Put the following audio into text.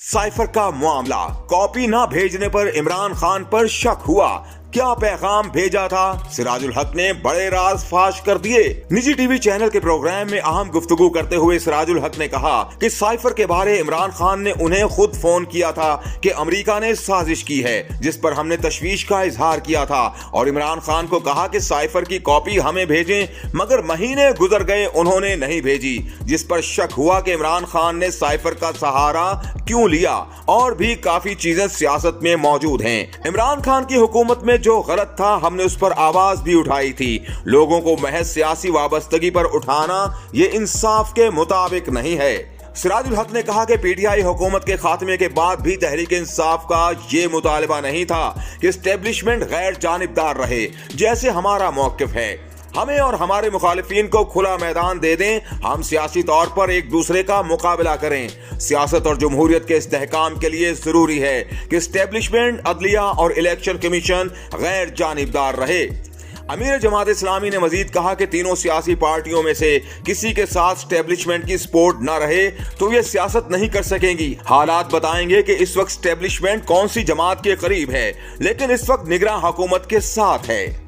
Cipher का मामला, copy ना भेजने पर इमरान खान पर शक हुआ। क्या पैगाम भेजा था? सिराजुल हक ने बड़े राज फाश कर दिए। निजी टीवी चैनल के प्रोग्राम में अहम गुफ्तगू करते हुए सिराजुल हक ने कहा कि साइफर के बारे इमरान खान ने उन्हें खुद फोन किया था कि अमेरिका ने साजिश की है, जिस पर हमने तशवीश का इजहार किया था और इमरान खान को कहा कि साइफर की कॉपी हमें भेजें, मगर महीने गुजर गए, उन्होंने नहीं भेजी, जिस पर शक हुआ कि इमरान खान ने साइफर का सहारा क्यों लिया। और भी काफी चीजें सियासत में मौजूद हैं। इमरान खान की हुकूमत में जो गलत था, हमने उस पर आवाज भी उठाई थी। लोगों को महज सियासी वाबस्तगी पर उठाना ये इंसाफ के मुताबिक नहीं है। सिराजुल हक ने कहा कि पीटीआई हुकूमत के खात्मे के बाद भी तहरीक इंसाफ का ये मुतालबा नहीं था कि एस्टेब्लिशमेंट गैर जानिबदार रहे, जैसे हमारा मौकिफ है। हमें और हमारे मुखालिफिन को खुला मैदान दे दें, हम सियासी तौर पर एक दूसरे का मुकाबला करें। सियासत और जमहूरियत के इस्तेहकाम के लिए जरूरी है कि एस्टेब्लिशमेंट, अदलिया और इलेक्शन कमीशन गैर जानिबदार रहे। अमीर जमात इस्लामी ने मजीद कहा कि तीनों सियासी पार्टियों में से किसी के साथ एस्टेब्लिशमेंट की सपोर्ट न रहे तो ये सियासत नहीं कर सकेंगी। हालात बताएंगे कि इस वक्त एस्टेब्लिशमेंट कौन सी जमात के करीब है, लेकिन इस वक्त निगरान हुकूमत के साथ है।